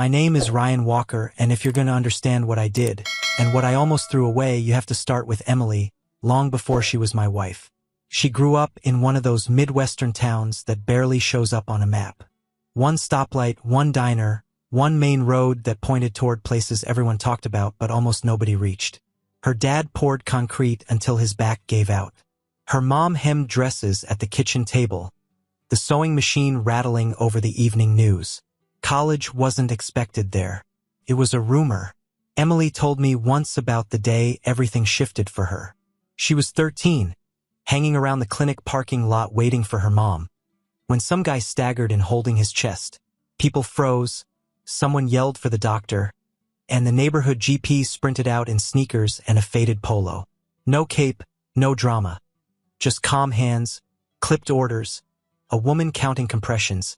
My name is Ryan Walker, and if you're going to understand what I did, and what I almost threw away, you have to start with Emily, long before she was my wife. She grew up in one of those Midwestern towns that barely shows up on a map. One stoplight, one diner, one main road that pointed toward places everyone talked about but almost nobody reached. Her dad poured concrete until his back gave out. Her mom hemmed dresses at the kitchen table, the sewing machine rattling over the evening news. College wasn't expected there. It was a rumor. Emily told me once about the day everything shifted for her. She was 13, hanging around the clinic parking lot waiting for her mom, when some guy staggered in holding his chest. People froze, someone yelled for the doctor, and the neighborhood GP sprinted out in sneakers and a faded polo. No cape, no drama. Just calm hands, clipped orders, a woman counting compressions,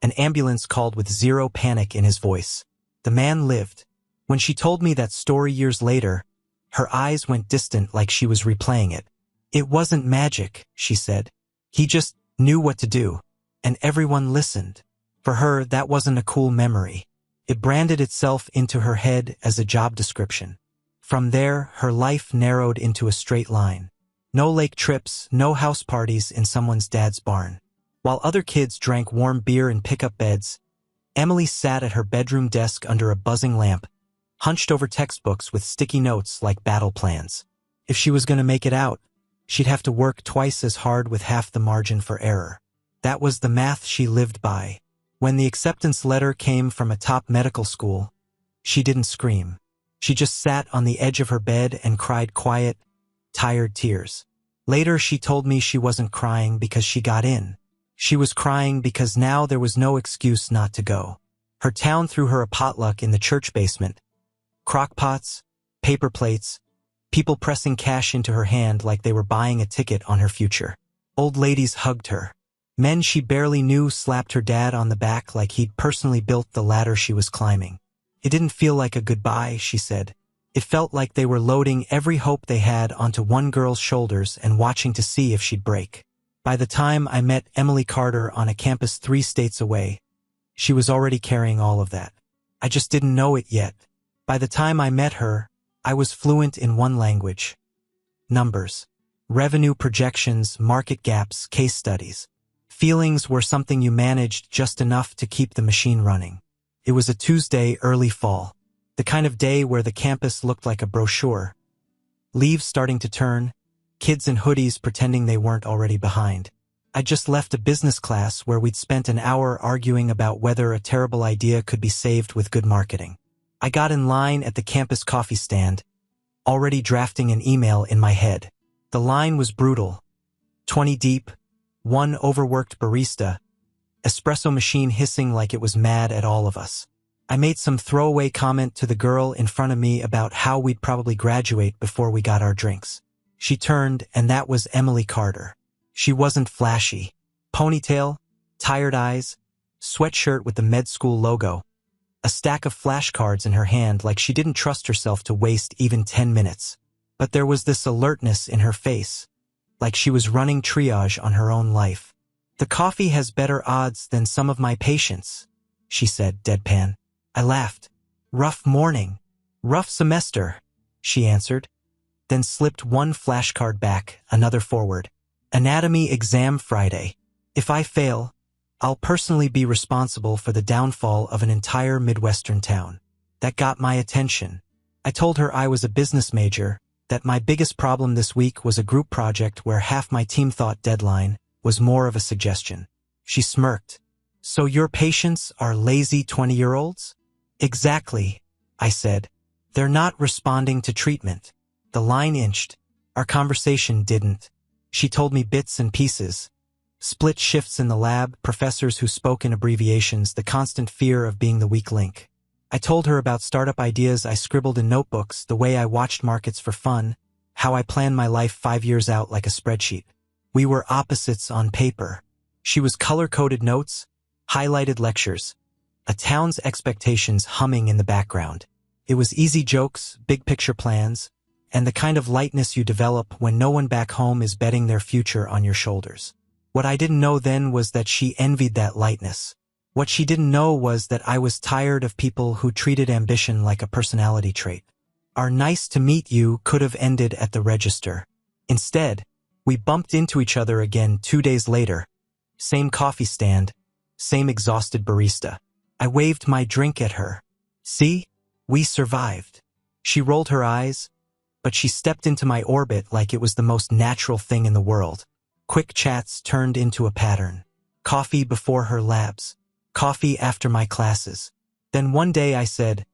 an ambulance called with zero panic in his voice. The man lived. When she told me that story years later, her eyes went distant like she was replaying it. It wasn't magic, she said. He just knew what to do, and everyone listened. For her, that wasn't a cool memory. It branded itself into her head as a job description. From there, her life narrowed into a straight line. No lake trips, no house parties in someone's dad's barn. While other kids drank warm beer in pickup beds, Emily sat at her bedroom desk under a buzzing lamp, hunched over textbooks with sticky notes like battle plans. If she was going to make it out, she'd have to work twice as hard with half the margin for error. That was the math she lived by. When the acceptance letter came from a top medical school, she didn't scream. She just sat on the edge of her bed and cried quiet, tired tears. Later, she told me she wasn't crying because she got in. She was crying because now there was no excuse not to go. Her town threw her a potluck in the church basement. Crockpots, paper plates, people pressing cash into her hand like they were buying a ticket on her future. Old ladies hugged her. Men she barely knew slapped her dad on the back like he'd personally built the ladder she was climbing. It didn't feel like a goodbye, she said. It felt like they were loading every hope they had onto one girl's shoulders and watching to see if she'd break. By the time I met Emily Carter on a campus 3 states away, she was already carrying all of that. I just didn't know it yet. By the time I met her, I was fluent in one language. Numbers. Revenue projections, market gaps, case studies. Feelings were something you managed just enough to keep the machine running. It was a Tuesday, early fall. The kind of day where the campus looked like a brochure. Leaves starting to turn, kids in hoodies pretending they weren't already behind. I just left a business class where we'd spent an hour arguing about whether a terrible idea could be saved with good marketing. I got in line at the campus coffee stand, already drafting an email in my head. The line was brutal. 20 deep, one overworked barista, espresso machine hissing like it was mad at all of us. I made some throwaway comment to the girl in front of me about how we'd probably graduate before we got our drinks. She turned, and that was Emily Carter. She wasn't flashy. Ponytail, tired eyes, sweatshirt with the med school logo, a stack of flashcards in her hand like she didn't trust herself to waste even 10 minutes. But there was this alertness in her face, like she was running triage on her own life. "The coffee has better odds than some of my patients," she said, deadpan. I laughed. "Rough morning. Rough semester," she answered, then slipped one flashcard back, another forward. "Anatomy exam Friday. If I fail, I'll personally be responsible for the downfall of an entire Midwestern town." That got my attention. I told her I was a business major, that my biggest problem this week was a group project where half my team thought deadline was more of a suggestion. She smirked. "So your patients are lazy 20-year-olds? "Exactly," I said. "They're not responding to treatment." The line inched. Our conversation didn't. She told me bits and pieces. Split shifts in the lab, professors who spoke in abbreviations, the constant fear of being the weak link. I told her about startup ideas I scribbled in notebooks, the way I watched markets for fun, how I planned my life 5 years out like a spreadsheet. We were opposites on paper. She was color-coded notes, highlighted lectures, a town's expectations humming in the background. It was easy jokes, big-picture plans, and the kind of lightness you develop when no one back home is betting their future on your shoulders. What I didn't know then was that she envied that lightness. What she didn't know was that I was tired of people who treated ambition like a personality trait. Our nice to meet you could have ended at the register. Instead, we bumped into each other again 2 days later. Same coffee stand, same exhausted barista. I waved my drink at her. See? We survived. She rolled her eyes, but she stepped into my orbit like it was the most natural thing in the world. Quick chats turned into a pattern. Coffee before her labs. Coffee after my classes. Then one day I said,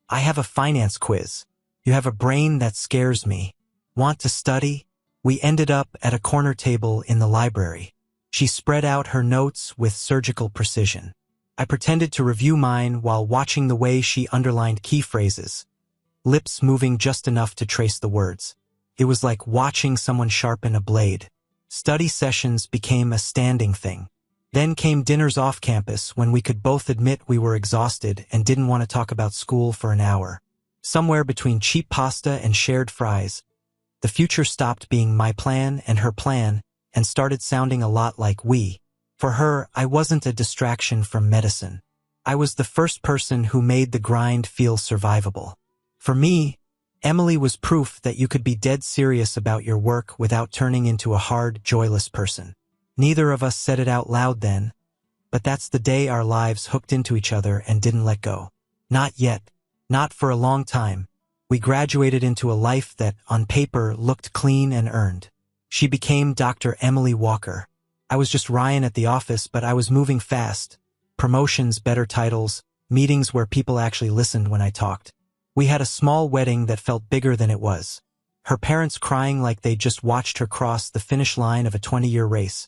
I have a finance quiz. You have a brain that scares me. Want to study? We ended up at a corner table in the library. She spread out her notes with surgical precision. I pretended to review mine while watching the way she underlined key phrases, lips moving just enough to trace the words. It was like watching someone sharpen a blade. Study sessions became a standing thing. Then came dinners off campus when we could both admit we were exhausted and didn't want to talk about school for an hour. Somewhere between cheap pasta and shared fries, the future stopped being my plan and her plan and started sounding a lot like we. For her, I wasn't a distraction from medicine. I was the first person who made the grind feel survivable. For me, Emily was proof that you could be dead serious about your work without turning into a hard, joyless person. Neither of us said it out loud then, but that's the day our lives hooked into each other and didn't let go. Not yet. Not for a long time. We graduated into a life that, on paper, looked clean and earned. She became Dr. Emily Walker. I was just Ryan at the office, but I was moving fast. Promotions, better titles, meetings where people actually listened when I talked. We had a small wedding that felt bigger than it was. Her parents crying like they just watched her cross the finish line of a 20-year race.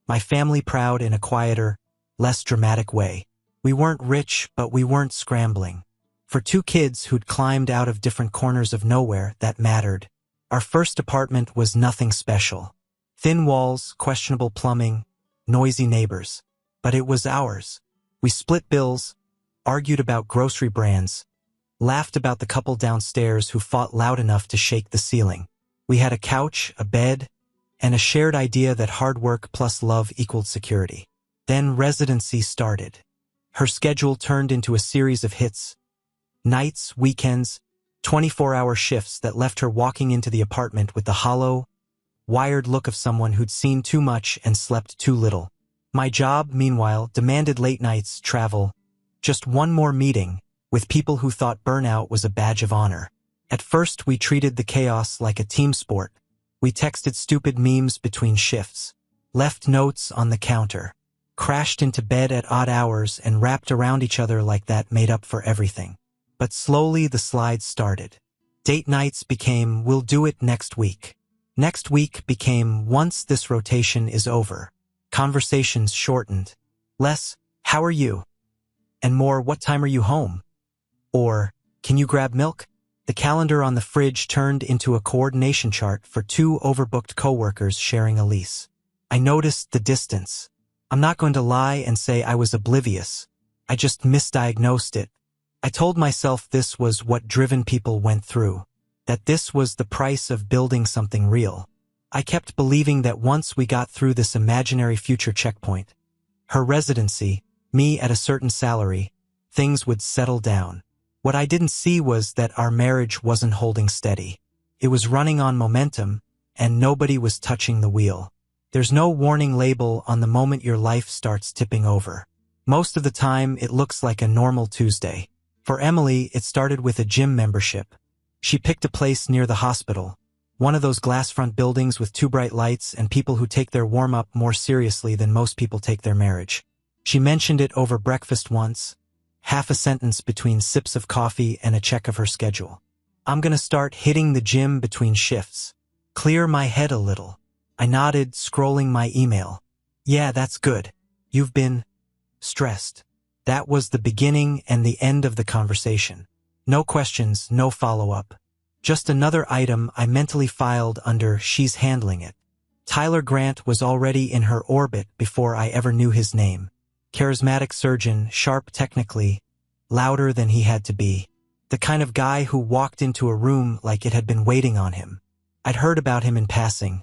My family proud in a quieter, less dramatic way. We weren't rich, but we weren't scrambling. For two kids who'd climbed out of different corners of nowhere, that mattered. Our first apartment was nothing special. Thin walls, questionable plumbing, noisy neighbors. But it was ours. We split bills, argued about grocery brands, laughed about the couple downstairs who fought loud enough to shake the ceiling. We had a couch, a bed, and a shared idea that hard work plus love equaled security. Then residency started. Her schedule turned into a series of hits. Nights, weekends, 24-hour shifts that left her walking into the apartment with the hollow, wired look of someone who'd seen too much and slept too little. My job, meanwhile, demanded late nights, travel, just one more meeting, with people who thought burnout was a badge of honor. At first, we treated the chaos like a team sport. We texted stupid memes between shifts, left notes on the counter, crashed into bed at odd hours and wrapped around each other like that made up for everything. But slowly the slides started. Date nights became, we'll do it next week. Next week became, once this rotation is over. Conversations shortened. Less, how are you? And more, what time are you home? Or, can you grab milk? The calendar on the fridge turned into a coordination chart for two overbooked coworkers sharing a lease. I noticed the distance. I'm not going to lie and say I was oblivious. I just misdiagnosed it. I told myself this was what driven people went through, that this was the price of building something real. I kept believing that once we got through this imaginary future checkpoint, her residency, me at a certain salary, things would settle down. What I didn't see was that our marriage wasn't holding steady. It was running on momentum, and nobody was touching the wheel. There's no warning label on the moment your life starts tipping over. Most of the time, it looks like a normal Tuesday. For Emily, it started with a gym membership. She picked a place near the hospital, one of those glass-front buildings with two bright lights and people who take their warm-up more seriously than most people take their marriage. She mentioned it over breakfast once, half a sentence between sips of coffee and a check of her schedule. I'm gonna start hitting the gym between shifts. Clear my head a little. I nodded, scrolling my email. Yeah, that's good. You've been stressed. That was the beginning and the end of the conversation. No questions, no follow-up. Just another item I mentally filed under she's handling it. Tyler Grant was already in her orbit before I ever knew his name. Charismatic surgeon, sharp technically, louder than he had to be. The kind of guy who walked into a room like it had been waiting on him. I'd heard about him in passing.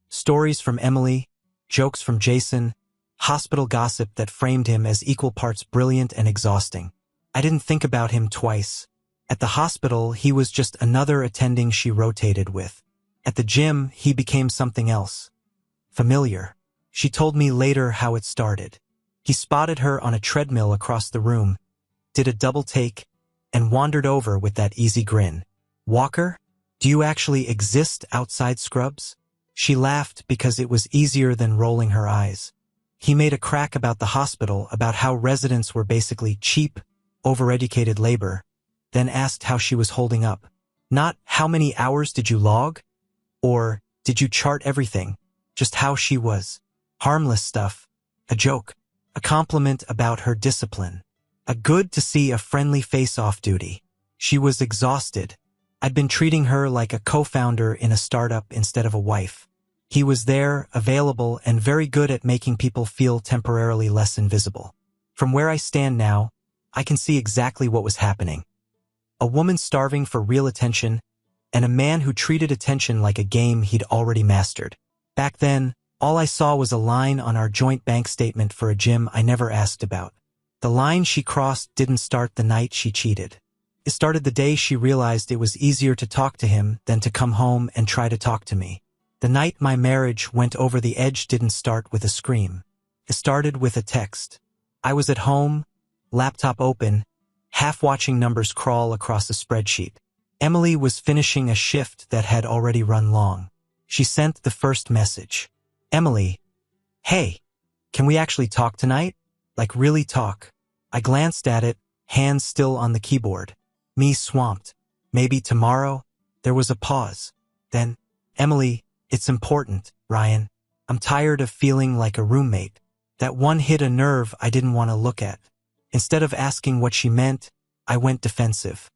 Stories from Emily, jokes from Jason, hospital gossip that framed him as equal parts brilliant and exhausting. I didn't think about him twice. At the hospital, he was just another attending she rotated with. At the gym, he became something else. Familiar. She told me later how it started. He spotted her on a treadmill across the room, did a double take, and wandered over with that easy grin. "Walker, do you actually exist outside Scrubs?" She laughed because it was easier than rolling her eyes. He made a crack about the hospital, about how residents were basically cheap, overeducated labor, then asked how she was holding up. Not how many hours did you log? Or did you chart everything? Just how she was. Harmless stuff. A joke. A compliment about her discipline. A good to see a friendly face off duty. She was exhausted. I'd been treating her like a co-founder in a startup instead of a wife. He was there, available, and very good at making people feel temporarily less invisible. From where I stand now, I can see exactly what was happening. A woman starving for real attention, and a man who treated attention like a game he'd already mastered. Back then, all I saw was a line on our joint bank statement for a gym I never asked about. The line she crossed didn't start the night she cheated. It started the day she realized it was easier to talk to him than to come home and try to talk to me. The night my marriage went over the edge didn't start with a scream. It started with a text. I was at home, laptop open, half watching numbers crawl across a spreadsheet. Emily was finishing a shift that had already run long. She sent the first message. "Emily, hey, can we actually talk tonight? Like really talk?" I glanced at it, hands still on the keyboard. Me swamped. "Maybe tomorrow?" There was a pause. Then, "Emily, it's important, Ryan. I'm tired of feeling like a roommate." That one hit a nerve I didn't want to look at. Instead of asking what she meant, I went defensive.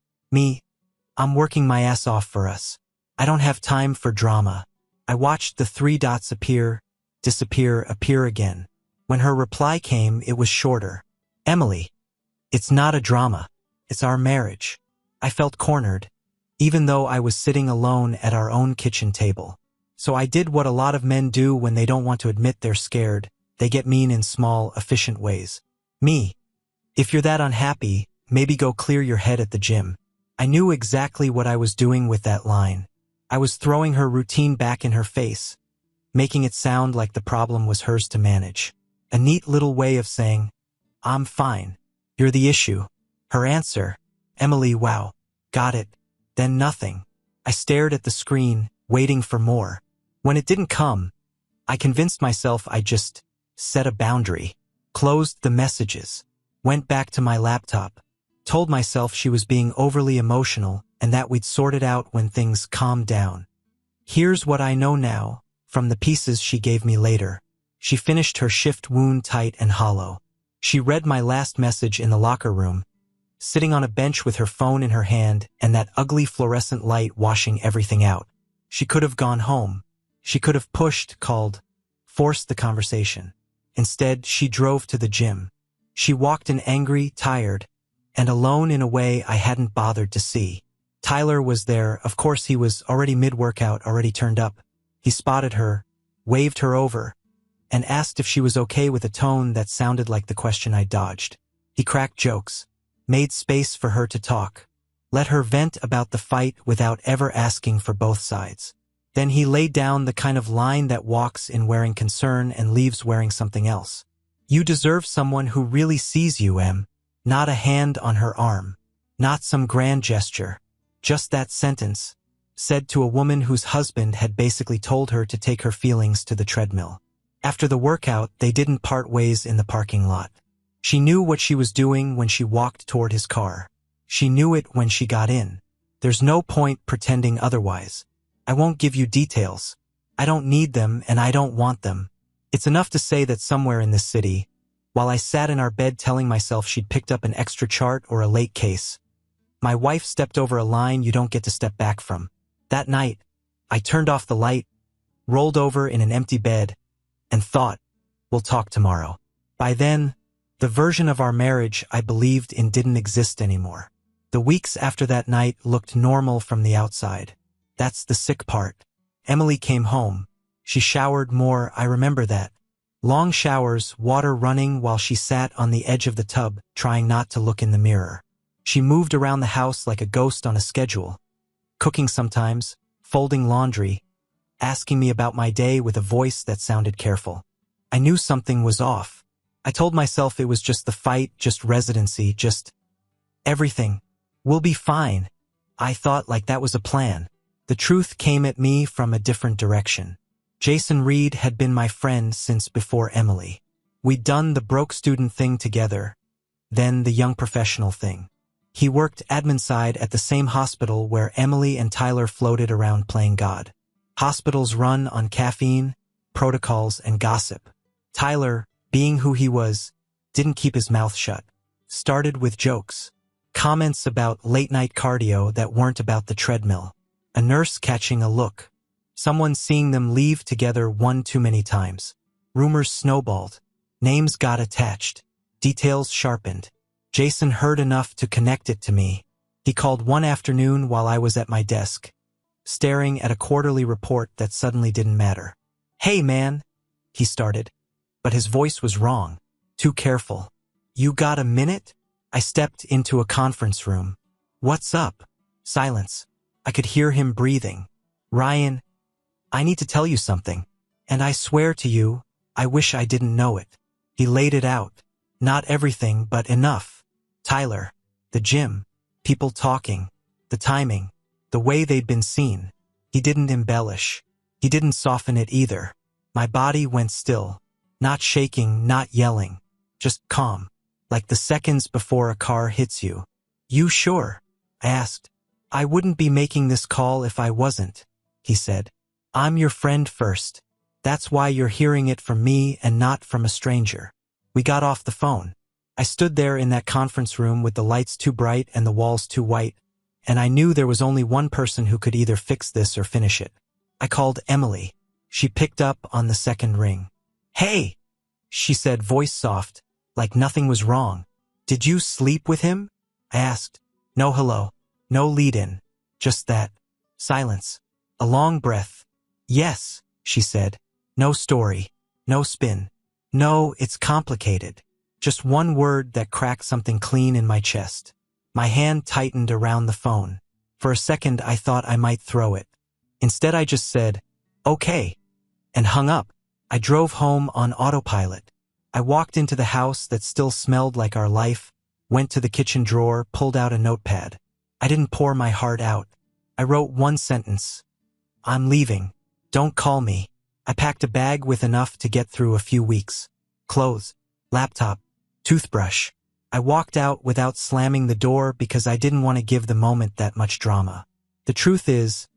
I'm working my ass off for us. I don't have time for drama." I watched the 3 dots appear, disappear, appear again. When her reply came, it was shorter. "Emily, it's not a drama. It's our marriage." I felt cornered, even though I was sitting alone at our own kitchen table. So I did what a lot of men do when they don't want to admit they're scared. They get mean in small, efficient ways. If you're that unhappy, maybe go clear your head at the gym." I knew exactly what I was doing with that line. I was throwing her routine back in her face, making it sound like the problem was hers to manage. A neat little way of saying, "I'm fine. You're the issue." Her answer, "Emily, wow. Got it." Then nothing. I stared at the screen, waiting for more. When it didn't come, I convinced myself I just set a boundary, closed the messages, went back to my laptop, told myself she was being overly emotional and that we'd sort it out when things calmed down. Here's what I know now, from the pieces she gave me later. She finished her shift wound tight and hollow. She read my last message in the locker room, sitting on a bench with her phone in her hand and that ugly fluorescent light washing everything out. She could have gone home. She could have pushed, called, forced the conversation. Instead, she drove to the gym. She walked in angry, tired, and alone in a way I hadn't bothered to see. Tyler was there. Of course, he was already mid-workout, already turned up. He spotted her, waved her over, and asked if she was okay with a tone that sounded like the question I dodged. He cracked jokes, made space for her to talk, let her vent about the fight without ever asking for both sides. Then he laid down the kind of line that walks in wearing concern and leaves wearing something else. "You deserve someone who really sees you, Em." Not a hand on her arm, not some grand gesture. Just that sentence, said to a woman whose husband had basically told her to take her feelings to the treadmill. After the workout, they didn't part ways in the parking lot. She knew what she was doing when she walked toward his car. She knew it when she got in. There's no point pretending otherwise. I won't give you details. I don't need them and I don't want them. It's enough to say that somewhere in this city, while I sat in our bed telling myself she'd picked up an extra chart or a late case, my wife stepped over a line you don't get to step back from. That night, I turned off the light, rolled over in an empty bed, and thought, we'll talk tomorrow. By then, the version of our marriage I believed in didn't exist anymore. The weeks after that night looked normal from the outside. That's the sick part. Emily came home. She showered more, I remember that. Long showers, water running while she sat on the edge of the tub, trying not to look in the mirror. She moved around the house like a ghost on a schedule, cooking sometimes, folding laundry, asking me about my day with a voice that sounded careful. I knew something was off. I told myself it was just the fight, just residency, just everything. We'll be fine. I thought like that was a plan. The truth came at me from a different direction. Jason Reed had been my friend since before Emily. We'd done the broke student thing together, then the young professional thing. He worked admin side at the same hospital where Emily and Tyler floated around playing God. Hospitals run on caffeine, protocols, and gossip. Tyler, being who he was, didn't keep his mouth shut. Started with jokes. Comments about late-night cardio that weren't about the treadmill. A nurse catching a look. Someone seeing them leave together one too many times. Rumors snowballed. Names got attached. Details sharpened. Jason heard enough to connect it to me. He called one afternoon while I was at my desk, staring at a quarterly report that suddenly didn't matter. "Hey, man," he started, but his voice was wrong, too careful. "You got a minute?" I stepped into a conference room. "What's up?" Silence. I could hear him breathing. "Ryan, I need to tell you something. And I swear to you, I wish I didn't know it." He laid it out. Not everything, but enough. Tyler, the gym, people talking, the timing, the way they'd been seen. He didn't embellish. He didn't soften it either. My body went still. Not shaking, not yelling. Just calm. Like the seconds before a car hits you. "You sure?" I asked. "I wouldn't be making this call if I wasn't," he said. "I'm your friend first. That's why you're hearing it from me and not from a stranger." We got off the phone. I stood there in that conference room with the lights too bright and the walls too white, and I knew there was only one person who could either fix this or finish it. I called Emily. She picked up on the second ring. "Hey," she said, voice soft, like nothing was wrong. "Did you sleep with him?" I asked. No hello. No lead-in. Just that. Silence. A long breath. "Yes," she said. No story. No spin. "No, it's complicated." Just one word that cracked something clean in my chest. My hand tightened around the phone. For a second I thought I might throw it. Instead I just said, "Okay," and hung up. I drove home on autopilot. I walked into the house that still smelled like our life, went to the kitchen drawer, pulled out a notepad. I didn't pour my heart out. I wrote one sentence. "I'm leaving. Don't call me." I packed a bag with enough to get through a few weeks. Clothes, laptop, toothbrush. I walked out without slamming the door because I didn't want to give the moment that much drama. The truth is,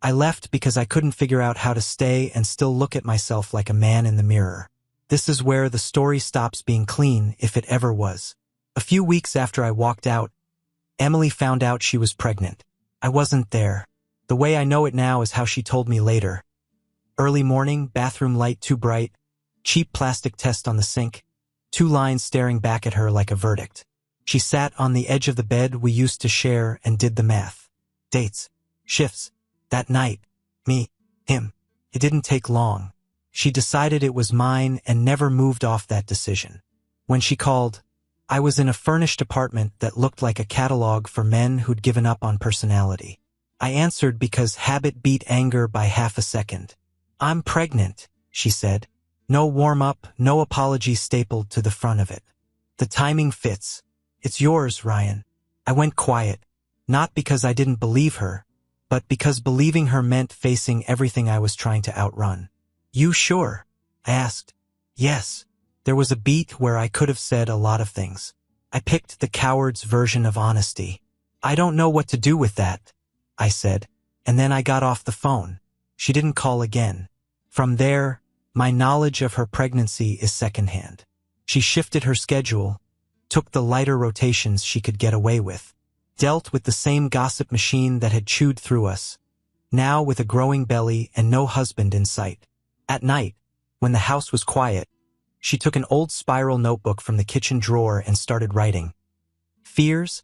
I left because I couldn't figure out how to stay and still look at myself like a man in the mirror. This is where the story stops being clean, if it ever was. A few weeks after I walked out, Emily found out she was pregnant. I wasn't there. The way I know it now is how she told me later. Early morning, bathroom light too bright, cheap plastic test on the sink, 2 lines staring back at her like a verdict. She sat on the edge of the bed we used to share and did the math. Dates, shifts, that night, me, him. It didn't take long. She decided it was mine and never moved off that decision. When she called, I was in a furnished apartment that looked like a catalog for men who'd given up on personality. I answered because habit beat anger by half a second. "I'm pregnant," she said. No warm-up, no apology stapled to the front of it. "The timing fits. It's yours, Ryan." I went quiet, not because I didn't believe her, but because believing her meant facing everything I was trying to outrun. "You sure?" I asked. "Yes." There was a beat where I could have said a lot of things. I picked the coward's version of honesty. "I don't know what to do with that," I said, and then I got off the phone. She didn't call again. From there, my knowledge of her pregnancy is secondhand. She shifted her schedule, took the lighter rotations she could get away with, dealt with the same gossip machine that had chewed through us, now with a growing belly and no husband in sight. At night, when the house was quiet, she took an old spiral notebook from the kitchen drawer and started writing. Fears,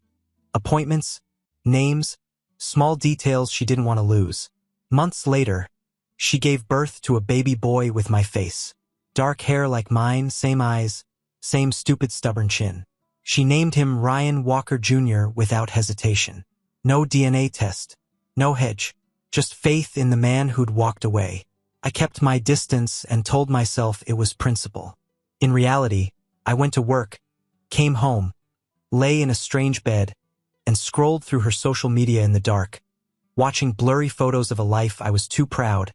appointments, names, small details she didn't want to lose. Months later, she gave birth to a baby boy with my face. Dark hair like mine, same eyes, same stupid stubborn chin. She named him Ryan Walker Jr. without hesitation. No DNA test. No hedge. Just faith in the man who'd walked away. I kept my distance and told myself it was principle. In reality, I went to work, came home, lay in a strange bed, and scrolled through her social media in the dark, watching blurry photos of a life I was too proud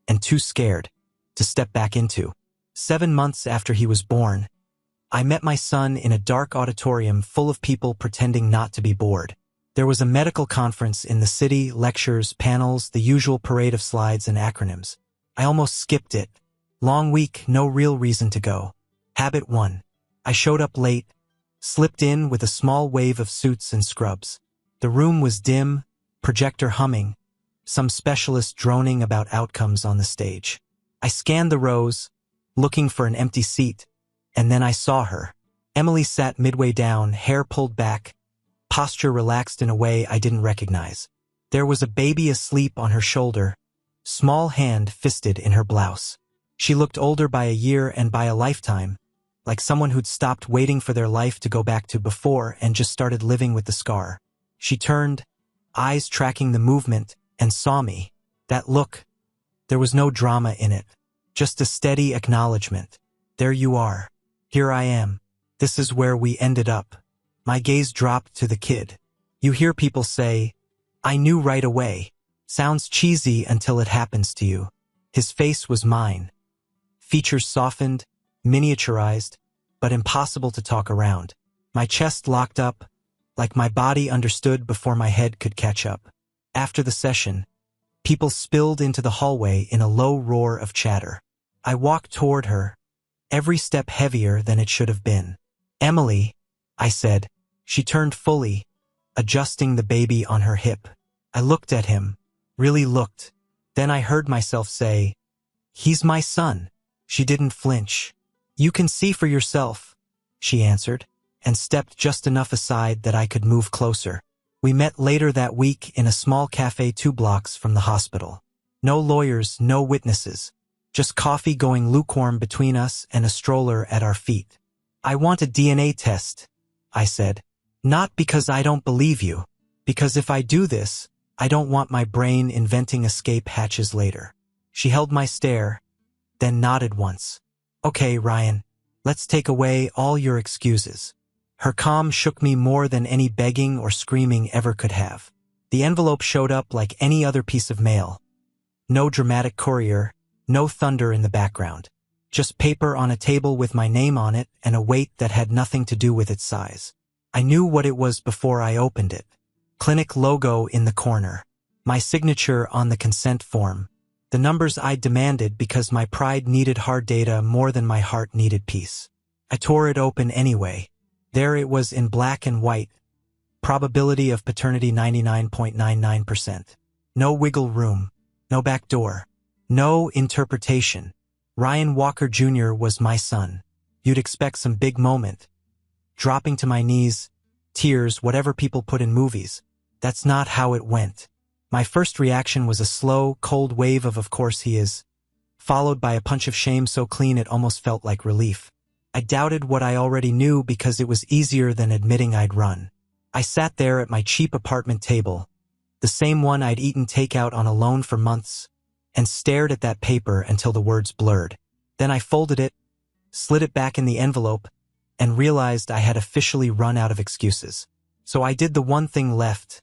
and too scared to step back into. 7 months after he was born, I met my son in a dark auditorium full of people pretending not to be bored. There was a medical conference in the city, lectures, panels, the usual parade of slides and acronyms. I almost skipped it. Long week, no real reason to go. Habit 1. I showed up late, slipped in with a small wave of suits and scrubs. The room was dim, projector humming, some specialist droning about outcomes on the stage. I scanned the rows, looking for an empty seat, and then I saw her. Emily sat midway down, hair pulled back, posture relaxed in a way I didn't recognize. There was a baby asleep on her shoulder, small hand fisted in her blouse. She looked older by a year and by a lifetime, like someone who'd stopped waiting for their life to go back to before and just started living with the scar. She turned, eyes tracking the movement, and saw me. That look, there was no drama in it, just a steady acknowledgement. There you are. Here I am. This is where we ended up. My gaze dropped to the kid. You hear people say, "I knew right away." Sounds cheesy until it happens to you. His face was mine. Features softened, miniaturized, but impossible to talk around. My chest locked up, like my body understood before my head could catch up. After the session, people spilled into the hallway in a low roar of chatter. I walked toward her, every step heavier than it should have been. "Emily," I said. She turned fully, adjusting the baby on her hip. I looked at him, really looked. Then I heard myself say, "He's my son." She didn't flinch. "You can see for yourself," she answered, and stepped just enough aside that I could move closer. We met later that week in a small cafe 2 blocks from the hospital. No lawyers, no witnesses. Just coffee going lukewarm between us and a stroller at our feet. "I want a DNA test," I said. "Not because I don't believe you. Because if I do this, I don't want my brain inventing escape hatches later." She held my stare, then nodded once. "Okay, Ryan, let's take away all your excuses." Her calm shook me more than any begging or screaming ever could have. The envelope showed up like any other piece of mail. No dramatic courier, no thunder in the background. Just paper on a table with my name on it and a weight that had nothing to do with its size. I knew what it was before I opened it. Clinic logo in the corner. My signature on the consent form. The numbers I demanded because my pride needed hard data more than my heart needed peace. I tore it open anyway. There it was in black and white. Probability of paternity 99.99%. No wiggle room. No back door. No interpretation. Ryan Walker Jr. was my son. You'd expect some big moment. Dropping to my knees, tears, whatever people put in movies. That's not how it went. My first reaction was a slow, cold wave of course he is, followed by a punch of shame so clean it almost felt like relief. I doubted what I already knew because it was easier than admitting I'd run. I sat there at my cheap apartment table, the same one I'd eaten takeout on alone for months, and stared at that paper until the words blurred. Then I folded it, slid it back in the envelope, and realized I had officially run out of excuses. So I did the one thing left.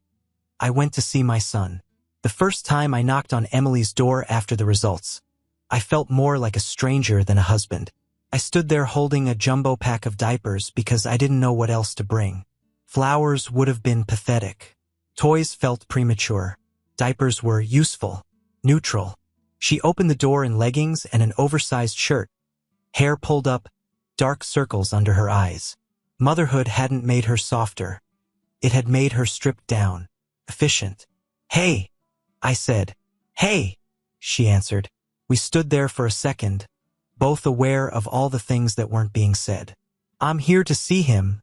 I went to see my son. The first time I knocked on Emily's door after the results, I felt more like a stranger than a husband. I stood there holding a jumbo pack of diapers because I didn't know what else to bring. Flowers would have been pathetic. Toys felt premature. Diapers were useful, neutral. She opened the door in leggings and an oversized shirt, hair pulled up, dark circles under her eyes. Motherhood hadn't made her softer. It had made her stripped down, efficient. "Hey," I said. "Hey," she answered. We stood there for a second, both aware of all the things that weren't being said. "I'm here to see him,"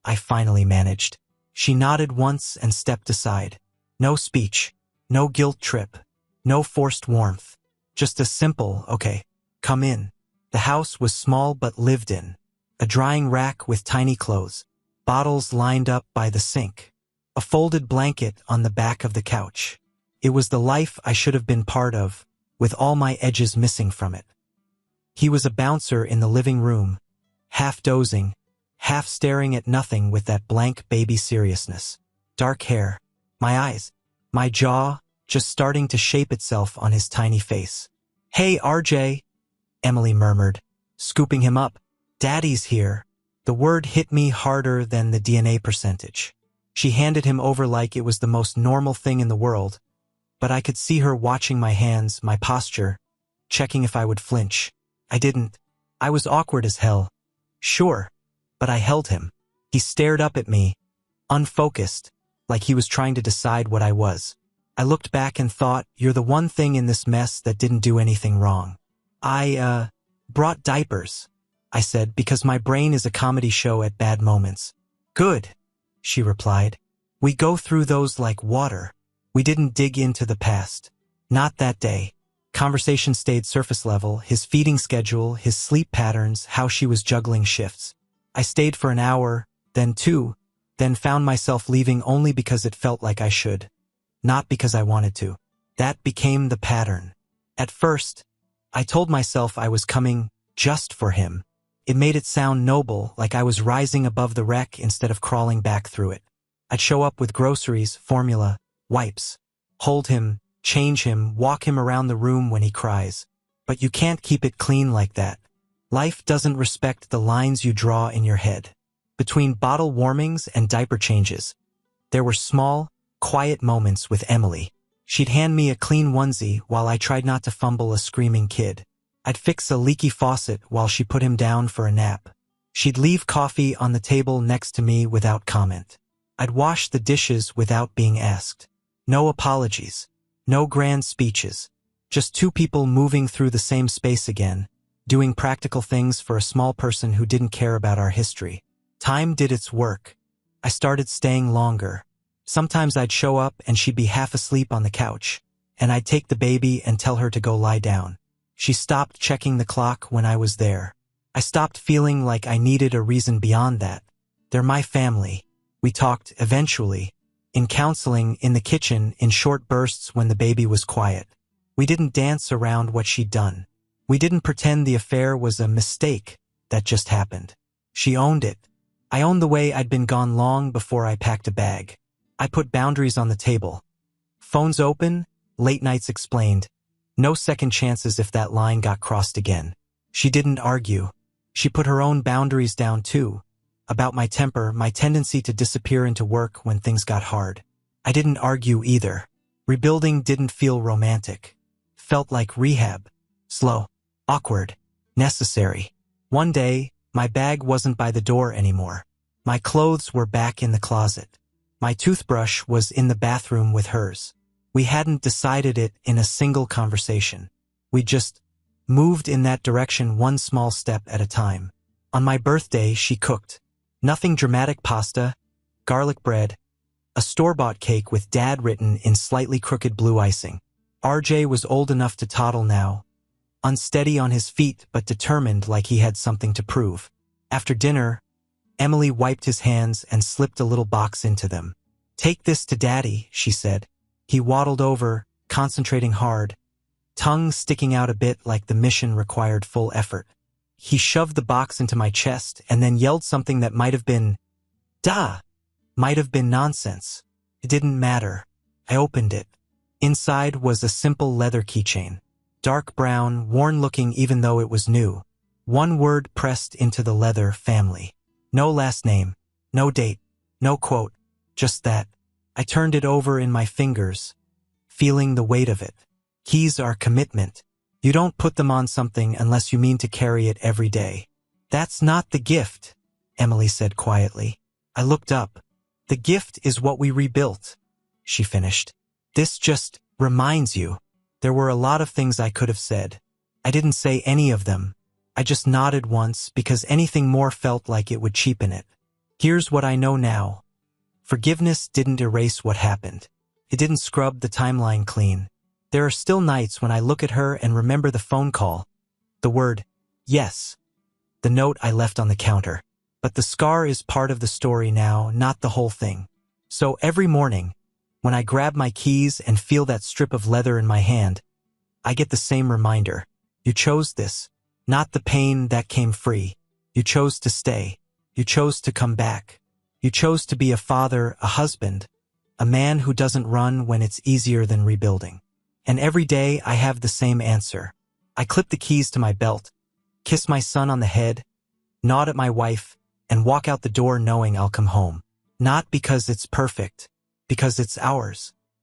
I finally managed. She nodded once and stepped aside. No speech, no guilt trip, no forced warmth. Just a simple, "Okay, come in." The house was small but lived in. A drying rack with tiny clothes, bottles lined up by the sink, a folded blanket on the back of the couch. It was the life I should have been part of, with all my edges missing from it. He was a bouncer in the living room, half dozing, half staring at nothing with that blank baby seriousness. Dark hair, my eyes, my jaw, just starting to shape itself on his tiny face. "Hey, RJ," Emily murmured, scooping him up. "Daddy's here." The word hit me harder than the DNA percentage. She handed him over like it was the most normal thing in the world, but I could see her watching my hands, my posture, checking if I would flinch. I didn't. I was awkward as hell. Sure, but I held him. He stared up at me, unfocused, like he was trying to decide what I was. I looked back and thought, you're the one thing in this mess that didn't do anything wrong. I brought diapers, I said, because my brain is a comedy show at bad moments. Good, she replied. We go through those like water. We didn't dig into the past. Not that day. Conversation stayed surface level, his feeding schedule, his sleep patterns, how she was juggling shifts. I stayed for an hour, then 2, then found myself leaving only because it felt like I should. Not because I wanted to. That became the pattern. At first, I told myself I was coming just for him. It made it sound noble, like I was rising above the wreck instead of crawling back through it. I'd show up with groceries, formula, wipes. Hold him, change him, walk him around the room when he cries. But you can't keep it clean like that. Life doesn't respect the lines you draw in your head. Between bottle warmings and diaper changes, there were small, quiet moments with Emily. She'd hand me a clean onesie while I tried not to fumble a screaming kid. I'd fix a leaky faucet while she put him down for a nap. She'd leave coffee on the table next to me without comment. I'd wash the dishes without being asked. No apologies. No grand speeches. Just 2 people moving through the same space again, doing practical things for a small person who didn't care about our history. Time did its work. I started staying longer. Sometimes I'd show up and she'd be half asleep on the couch, and I'd take the baby and tell her to go lie down. She stopped checking the clock when I was there. I stopped feeling like I needed a reason beyond that. They're my family. We talked, eventually, in counseling, in the kitchen, in short bursts when the baby was quiet. We didn't dance around what she'd done. We didn't pretend the affair was a mistake that just happened. She owned it. I owned the way I'd been gone long before I packed a bag. I put boundaries on the table. Phones open, late nights explained. No second chances if that line got crossed again. She didn't argue. She put her own boundaries down too. About my temper, my tendency to disappear into work when things got hard. I didn't argue either. Rebuilding didn't feel romantic. Felt like rehab. Slow. Awkward. Necessary. One day, my bag wasn't by the door anymore. My clothes were back in the closet. My toothbrush was in the bathroom with hers. We hadn't decided it in a single conversation. We just moved in that direction one small step at a time. On my birthday, she cooked. Nothing dramatic: pasta, garlic bread, a store-bought cake with Dad written in slightly crooked blue icing. RJ was old enough to toddle now, unsteady on his feet but determined, like he had something to prove. After dinner, Emily wiped his hands and slipped a little box into them. "Take this to Daddy," she said. He waddled over, concentrating hard, tongue sticking out a bit like the mission required full effort. He shoved the box into my chest and then yelled something that might have been, "Duh!" Might have been nonsense. It didn't matter. I opened it. Inside was a simple leather keychain. Dark brown, worn-looking even though it was new. One word pressed into the leather: family. No last name. No date. No quote. Just that. I turned it over in my fingers, feeling the weight of it. Keys are commitment. You don't put them on something unless you mean to carry it every day. "That's not the gift," Emily said quietly. I looked up. "The gift is what we rebuilt," she finished. "This just reminds you." There were a lot of things I could have said. I didn't say any of them. I just nodded once because anything more felt like it would cheapen it. Here's what I know now. Forgiveness didn't erase what happened. It didn't scrub the timeline clean. There are still nights when I look at her and remember the phone call, the word, Yes, the note I left on the counter. But the scar is part of the story now, not the whole thing. So every morning, when I grab my keys and feel that strip of leather in my hand, I get the same reminder. You chose this, not the pain that came free. You chose to stay. You chose to come back. You chose to be a father, a husband, a man who doesn't run when it's easier than rebuilding. And every day I have the same answer. I clip the keys to my belt, kiss my son on the head, nod at my wife, and walk out the door knowing I'll come home. Not because it's perfect, because it's ours.